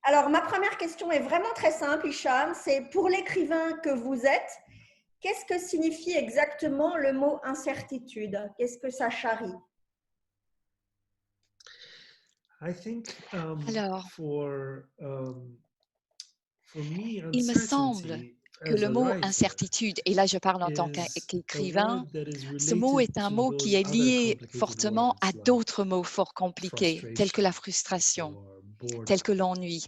Alors, ma première question est vraiment très simple, Hicham. C'est pour l'écrivain que vous êtes, qu'est-ce que signifie exactement le mot incertitude? Qu'est-ce que ça charrie? I think Alors, for me, il me semble uncertainty que as le a mot writer incertitude, et là je parle en tant is a qu'écrivain, word that is ce mot related est un to mot qui those est other lié complicated fortement à words like d'autres mots fort compliqués, tels que frustration la frustration, or tels que boredom. l'ennui.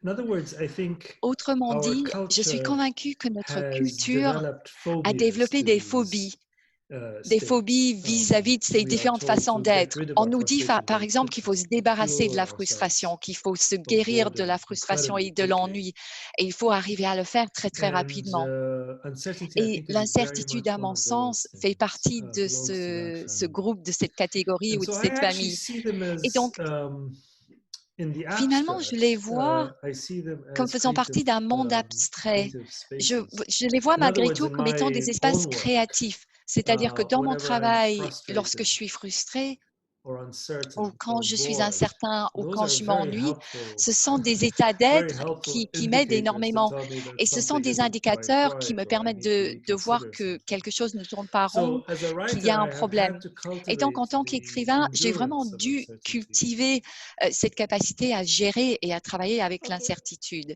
In other words, I think Autrement our dit, je suis culture convaincue que notre has culture developed a phobias développé to these des states. phobies vis-à-vis de ces We are différentes told façons to get d'être. rid of On our nous dit, frustration par very exemple, qu'il faut quickly, se to débarrasser de cure la ourselves frustration, qu'il faut se of guérir de la boredom frustration incredibly et de quickly. l'ennui. Et il faut arriver à le faire très, très And rapidement. uncertainty, I Et think, is very l'incertitude, much à one mon of those sens, fait things, partie de belongs to that ce family. groupe, de cette catégorie And ou de so I cette actually famille. see them Et as, donc, in the finalement, je les abstract, vois I see them comme as faisant partie d'un monde abstrait. creative Je, spaces. je les vois In other malgré words, tout in comme étant des my espaces own work, créatifs. C'est-à-dire que dans mon whenever I'm travail, lorsque frustrated je suis frustrée, or ou uncertain quand or je suis bored, incertain, ou those quand are je very m'ennuie, helpful, ce sont des états very d'être helpful qui m'aident indicators to énormément. tell me that Et ce sont something des isn't quite indicateurs qui right me or I permettent need to de voir reconsider que something. quelque chose ne tourne pas rond, So, as a qu'il y writer, a un I have had problème. to Et donc, en cultivate tant the qu'écrivain, j'ai vraiment endurance of dû uncertainty. cultiver cette capacité à gérer et à travailler avec Ok. l'incertitude.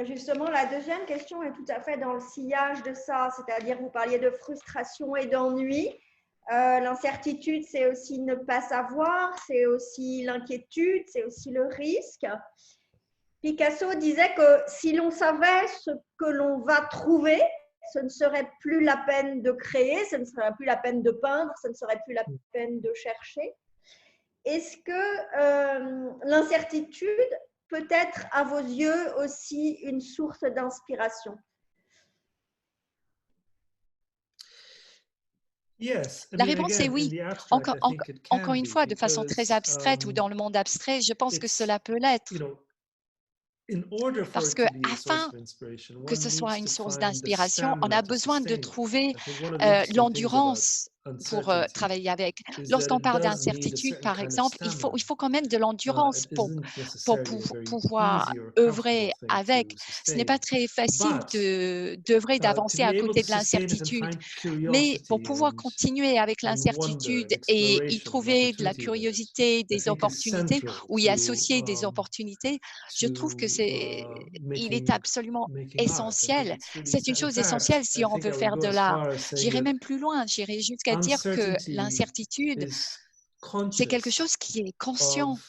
Justement, la deuxième question est tout à fait dans le sillage de ça, c'est-à-dire vous parliez de frustration et d'ennui. L'incertitude, c'est aussi ne pas savoir, c'est aussi l'inquiétude, c'est aussi le risque. Picasso disait que si l'on savait ce que l'on va trouver, ce ne serait plus la peine de créer, ce ne serait plus la peine de peindre, ce ne serait plus la peine de chercher. Est-ce que l'incertitude peut être à vos yeux aussi une source d'inspiration? Yes, I La mean, réponse est again, in oui. the abstract, Encore, I think it encore can une be fois, de façon très because abstraite ou dans le monde abstrait, je pense que it's, cela peut l'être. in order for Parce it que to be a source afin of inspiration, que one ce soit needs une to source find the d'inspiration, on stamina a to besoin de sustain it. trouver I think one of the interesting things about l'endurance pour uncertainty travailler avec. is that Lorsqu'on it parle does need a d'incertitude, certain par kind of exemple, stamina. il faut quand même de l'endurance It isn't pour necessarily a very pouvoir easy or comfortable œuvrer thing avec. to Ce n'est pas sustain. très facile But d'œuvrer, to d'avancer be à able côté to de sustain it and l'incertitude. find Mais pour curiosity pouvoir continuer avec and wonder l'incertitude and et y exploration and trouver de la opportunity in it, curiosité, I des think is opportunités, central ou y associer des opportunités, je trouve que il est absolument making art. I think essentiel. it's really C'est une in chose fact, essentielle si I on think veut I would faire go de as l'art. far as saying J'irai that même plus loin, j'irai jusqu'à dire que uncertainty l'incertitude, is c'est quelque conscious chose qui est conscient. of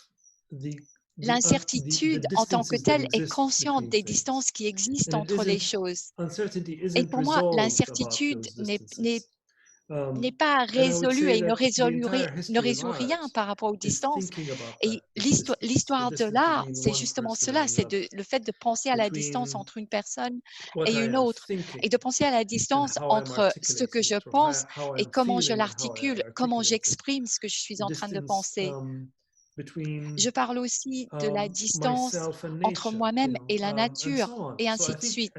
the L'incertitude en tant que distances that telle est exist consciente between des things. distances qui And existent it entre les isn't choses. uncertainty Et isn't pour moi, resolved above l'incertitude those distances. n'est pas And I would résolue say et that the entire ne history of résout art rien par rapport aux is distances. thinking about Et that, this distance, the l'histoire de distance l'art, between c'est one justement person and cela, c'est another, le fait de penser à la distance between entre une personne what et I une am autre, et thinking de penser à la and distance how I'm entre ce que articulating je it, or pense how et I'm comment je feeling and how I l'articule, comment articulate it. j'exprime ce que je suis The en train de distance penser. between Je parle aussi de la distance myself and entre nature, moi-même et la and nature, so on. et So ainsi I de think suite.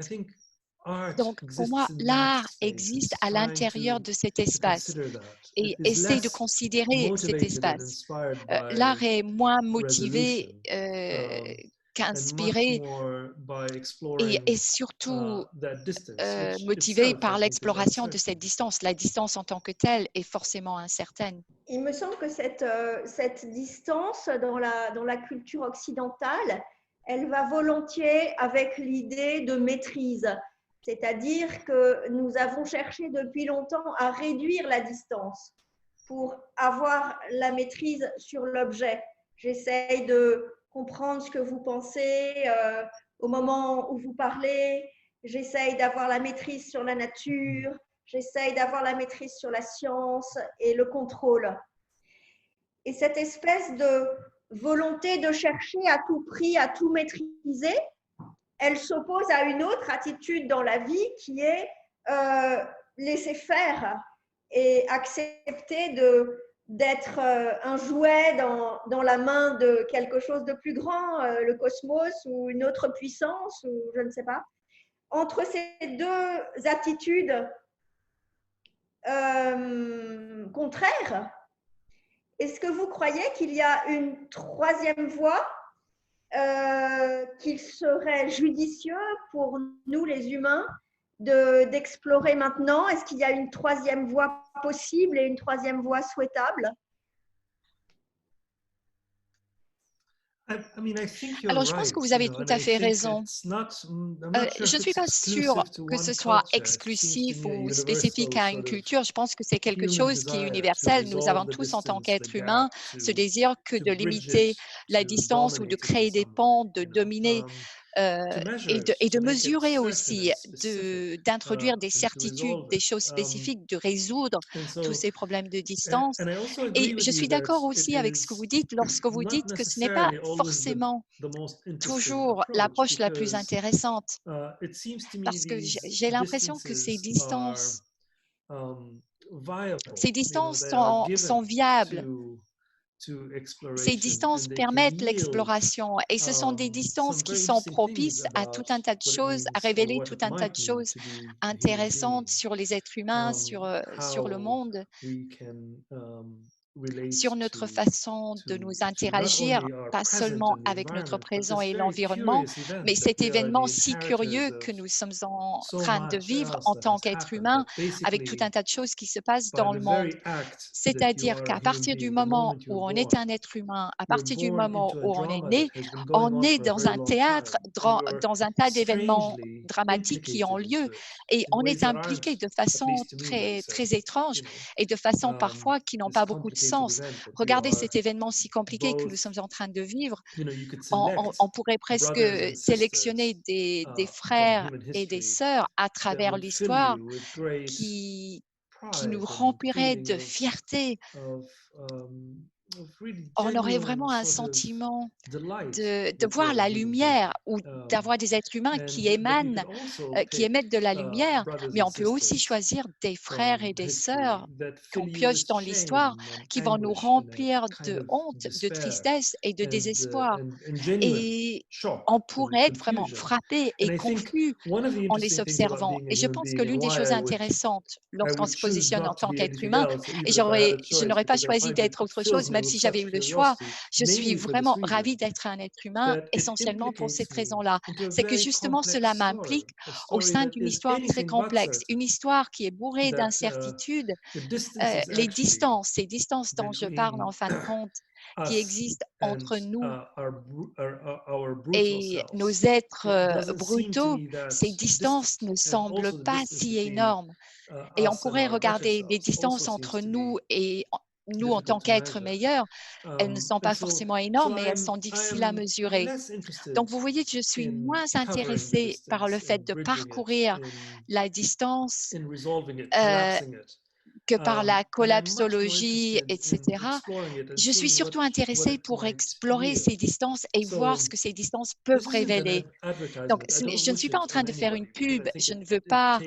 art Donc, pour exists moi, in that l'art space. existe It's à trying l'intérieur de cet to espace consider that. It et is essaye de less considérer cet motivated and espace. inspired L'art by est moins motivé resolution, um, and much qu'inspiré more by exploring et surtout that distance, which motivé itself I par think is l'exploration de uncertain. cette distance. La distance en tant que telle est forcément incertaine. Il me semble que cette distance dans la culture occidentale, elle va volontiers avec l'idée de maîtrise. C'est-à-dire que nous avons cherché depuis longtemps à réduire la distance pour avoir la maîtrise sur l'objet. J'essaye de comprendre ce que vous pensez au moment où vous parlez. J'essaye d'avoir la maîtrise sur la nature. J'essaye d'avoir la maîtrise sur la science et le contrôle. Et cette espèce de volonté de chercher à tout prix, à tout maîtriser, elle s'oppose à une autre attitude dans la vie qui est laisser faire et accepter d'être un jouet dans la main de quelque chose de plus grand, le cosmos ou une autre puissance, ou je ne sais pas. Entre ces deux attitudes contraires, est-ce que vous croyez qu'il y a une troisième voie qu'il serait judicieux pour nous, les humains, d'explorer maintenant? Est-ce qu'il y a une troisième voie possible et une troisième voie souhaitable? Alors, je pense que vous avez tout à fait raison. Je ne suis pas sûre que ce soit exclusif ou spécifique à une culture. Je pense que c'est quelque chose qui est universel. Nous avons tous, en tant qu'êtres humains, ce désir que de limiter la distance ou de créer des ponts, de dominer et de mesurer aussi, d'introduire des certitudes, des choses spécifiques, de résoudre tous ces problèmes de distance. Et je suis d'accord aussi avec ce que vous dites lorsque vous dites que ce n'est pas forcément toujours l'approche la plus intéressante, parce que j'ai l'impression que ces distances sont viables. Ces distances permettent l'exploration et ce sont des distances qui sont propices à tout un tas de choses, à révéler tout un tas de choses intéressantes sur les êtres humains, sur le monde, sur notre façon de nous interagir, pas seulement avec notre présent et l'environnement, mais cet événement si curieux que nous sommes en train de vivre en tant qu'êtres humains, avec tout un tas de choses qui se passent dans le monde. C'est-à-dire qu'à partir du moment où on est un être humain, à partir du moment où on est né, on est dans un théâtre, dans un tas d'événements dramatiques qui ont lieu et on est impliqué de façon très, très étrange et de façon parfois qui n'ont pas beaucoup de sens. Regardez cet événement si compliqué que nous sommes en train de vivre. On pourrait presque sélectionner des frères et des sœurs à travers l'histoire qui nous remplirait de fierté. On aurait vraiment un sentiment de voir la lumière ou d'avoir des êtres humains qui émettent de la lumière, mais on peut aussi choisir des frères et des sœurs qu'on pioche dans l'histoire qui vont nous remplir de honte, de tristesse et de désespoir. Et on pourrait être vraiment frappé et confus en les observant. Et je pense que l'une des choses intéressantes lorsqu'on se positionne en tant qu'être humain, et je n'aurais pas choisi d'être autre chose, même si j'avais eu le choix, je suis vraiment ravie d'être un être humain, essentiellement pour cette raison-là. C'est que justement, cela m'implique au sein d'une histoire très complexe, une histoire qui est bourrée d'incertitudes. Ces distances dont je parle en fin de compte, qui existent entre nous et nos êtres brutaux, ces distances ne semblent pas si énormes. Et on pourrait regarder les distances entre nous et nous en tant qu'êtres meilleurs. Elles ne sont pas forcément énormes, mais elles sont difficiles à mesurer. Donc, vous voyez que je suis moins intéressée par le fait de parcourir la distance que par la collapsologie, etc. Je suis surtout intéressée pour explorer ces distances et voir ce que ces distances peuvent révéler. Donc, je ne suis pas en train de faire une pub, je ne veux pas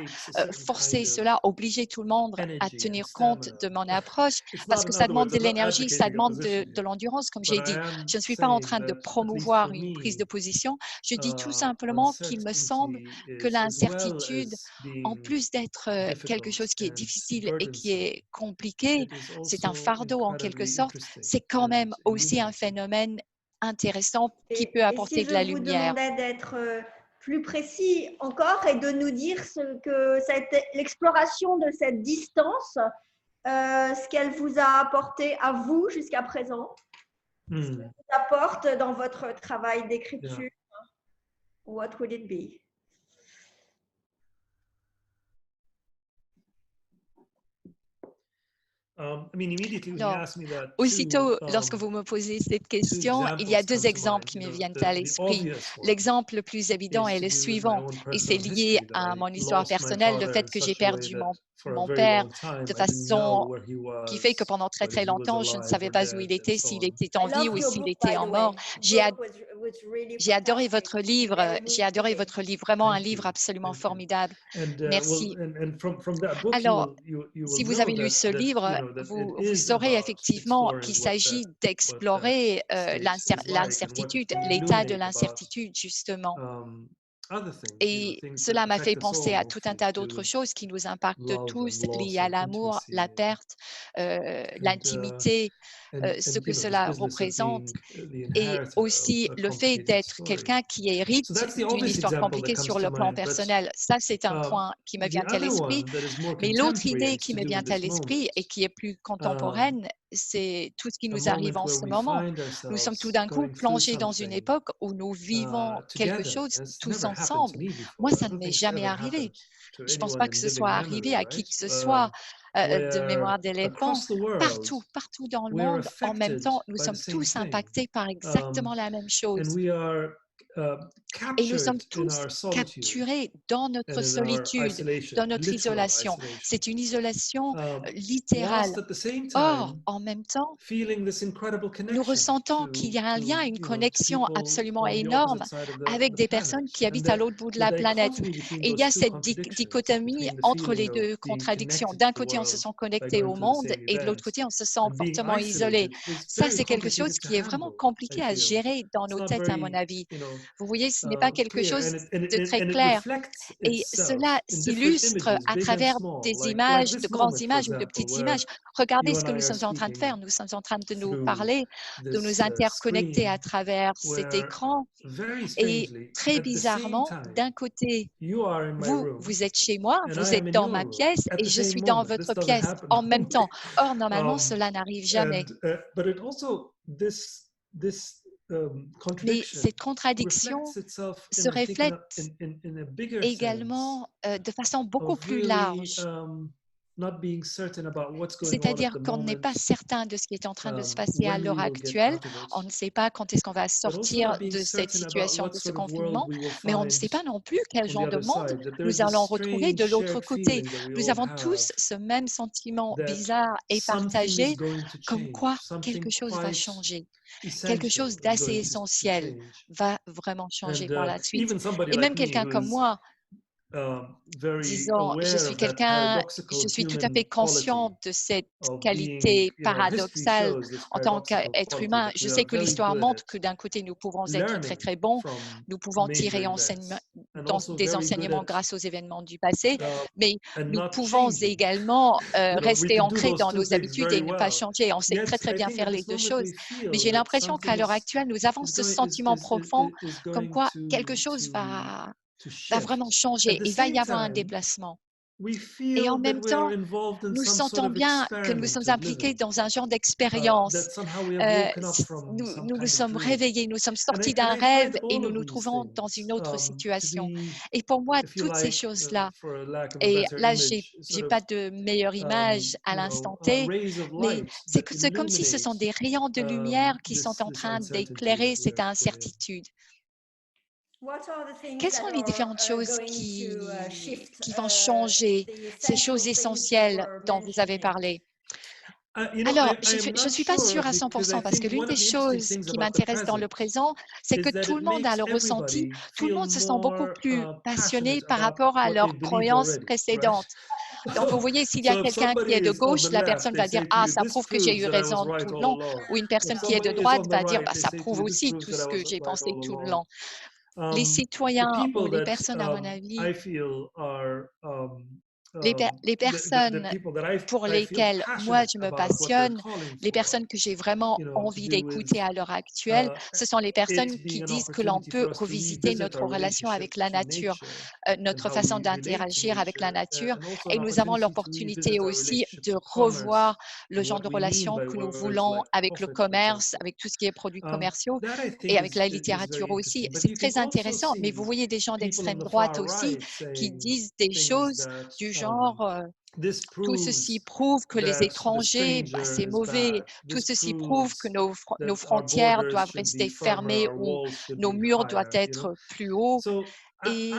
forcer cela, obliger tout le monde à tenir compte de mon approche, parce que ça demande de l'énergie, ça demande de l'endurance, comme j'ai dit. Je ne suis pas en train de promouvoir une prise de position, je dis tout simplement qu'il me semble que l'incertitude, en plus d'être quelque chose qui est difficile et qui est compliqué, c'est un fardeau en quelque sorte, c'est quand même aussi un phénomène intéressant qui peut apporter de la lumière. Et si je vous demandais d'être plus précis encore et de nous dire ce que l'exploration de cette distance, ce qu'elle vous a apporté à vous jusqu'à présent, ce qu'elle vous apporte dans votre travail d'écriture, what would it be? Aussitôt, lorsque vous me posez cette question, il y a deux exemples qui me viennent à l'esprit. L'exemple le plus évident est le suivant, et c'est lié à mon histoire personnelle, le fait que j'ai perdu mon père de façon qui fait que pendant très très longtemps, je ne savais pas où il était, s'il était en vie ou s'il était en mort. J'ai adoré votre livre, vraiment un livre absolument formidable. Merci. Alors, si vous avez lu ce livre, vous saurez effectivement qu'il s'agit d'explorer l'incertitude, l'état de l'incertitude, justement. Et cela m'a fait penser à tout un tas d'autres choses qui nous impactent tous, liées à l'amour, la perte, l'intimité, ce que cela représente. Et aussi le fait d'être quelqu'un qui hérite d'une histoire compliquée sur le plan personnel. Ça, c'est un point qui me vient à l'esprit. Mais l'autre idée qui me vient à l'esprit et qui est plus contemporaine, c'est tout ce qui nous arrive en ce moment. Nous sommes tout d'un coup plongés dans une époque où nous vivons quelque chose tous ensemble. Moi, ça ne m'est jamais arrivé. Je ne pense pas que ce soit arrivé à qui que ce soit de mémoire d'éléphant. Partout, partout dans le monde, en même temps, nous sommes tous impactés par exactement la même chose. Et nous sommes tous capturés dans notre solitude, dans notre isolation. C'est une isolation littérale. Or, en même temps, nous ressentons qu'il y a un lien, une connexion absolument énorme avec des personnes qui habitent à l'autre bout de la planète. Et il y a cette dichotomie entre les deux contradictions. D'un côté, on se sent connecté au monde et de l'autre côté, on se sent fortement isolé. Ça, c'est quelque chose qui est vraiment compliqué à gérer dans nos têtes, à mon avis. Vous voyez, ce n'est pas quelque chose de très clair. Et cela s'illustre à travers des images, de grandes images ou de petites images. Regardez ce que nous sommes en train de faire. Nous sommes en train de nous parler, de nous interconnecter à travers cet écran. Et très bizarrement, d'un côté, vous êtes chez moi, vous êtes dans ma pièce et je suis dans votre pièce en même temps. Or, normalement, cela n'arrive jamais. Mais cette contradiction se reflète également de façon beaucoup plus large. C'est-à-dire qu'on n'est pas certain de ce qui est en train de se passer à l'heure actuelle. On ne sait pas quand est-ce qu'on va sortir de cette situation, de ce confinement, mais on ne sait pas non plus quel genre de monde nous allons retrouver de l'autre côté. Nous avons tous ce même sentiment bizarre et partagé, comme quoi quelque chose va changer. Quelque chose d'assez essentiel va vraiment changer par la suite. Et même quelqu'un comme moi, disons, je suis tout à fait conscient de cette qualité paradoxale en tant qu'être humain. Je sais que l'histoire montre que d'un côté, nous pouvons être très, très bons, nous pouvons tirer des enseignements grâce aux événements du passé, mais nous pouvons également rester ancrés dans nos habitudes et ne pas changer. On sait très, très bien faire les deux choses. Mais j'ai l'impression qu'à l'heure actuelle, nous avons ce sentiment profond comme quoi quelque chose va vraiment changer. Il va y avoir un déplacement. Et en même temps, nous sentons bien que nous sommes impliqués dans un genre d'expérience. Nous nous sommes réveillés, nous sommes sortis d'un rêve et nous nous trouvons dans une autre situation. Et pour moi, toutes ces choses-là, et là, j'ai pas de meilleure image à l'instant T, mais c'est comme si ce sont des rayons de lumière qui sont en train d'éclairer cette incertitude. Quelles sont les différentes choses qui vont changer, ces choses essentielles dont vous avez parlé? Alors, je ne suis pas sûre à 100% parce que l'une des choses qui m'intéresse dans le présent, c'est que tout le monde a le ressenti, tout le monde se sent beaucoup plus passionné par rapport à leurs croyances précédentes. Donc, vous voyez, s'il y a quelqu'un qui est de gauche, la personne va dire « Ah, ça prouve que j'ai eu raison tout le long ». Ou une personne qui est de droite va dire « Ça prouve aussi tout ce que j'ai pensé tout le long ». Les citoyens ou les personnes, à mon avis, les personnes pour lesquelles moi je me passionne, les personnes que j'ai vraiment envie d'écouter à l'heure actuelle, ce sont les personnes qui disent que l'on peut revisiter notre relation avec la nature, notre façon d'interagir avec la nature, et nous avons l'opportunité aussi de revoir le genre de relation que nous voulons avec le commerce, avec tout ce qui est produits commerciaux et avec la littérature aussi. C'est très intéressant, mais vous voyez des gens d'extrême droite aussi qui disent des choses du genre tout ceci prouve que les étrangers, c'est mauvais. Tout ceci prouve que nos frontières doivent rester fermées ou nos murs doivent être plus hauts. Et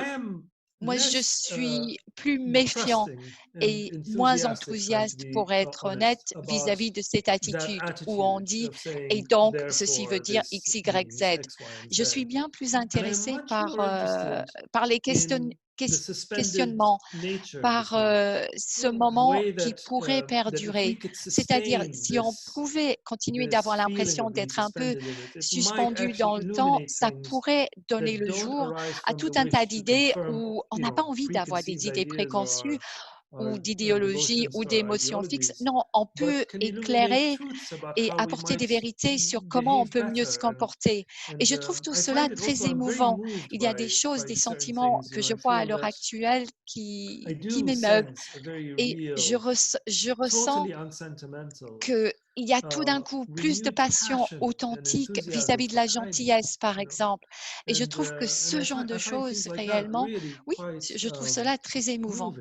moi, je suis plus méfiant et moins enthousiaste, pour être honnête, vis-à-vis de cette attitude où on dit « et donc, ceci veut dire X, Y, Z ». Je suis bien plus intéressée par les questionnement, par ce moment qui pourrait perdurer. C'est-à-dire, si on pouvait continuer d'avoir l'impression d'être un peu suspendu dans le temps, ça pourrait donner le jour à tout un tas d'idées où on n'a pas envie d'avoir des idées préconçues ou d'idéologie ou d'émotions fixes. Non, on peut éclairer et apporter des vérités sur comment on peut mieux se comporter. Et je trouve tout cela très émouvant. Il y a des choses, des sentiments que je vois à l'heure actuelle qui m'émeuvent. Et je ressens qu'il y a tout d'un coup plus de passion authentique vis-à-vis de la gentillesse, par exemple. Et je trouve que ce genre de choses, réellement, oui, je trouve cela très émouvant.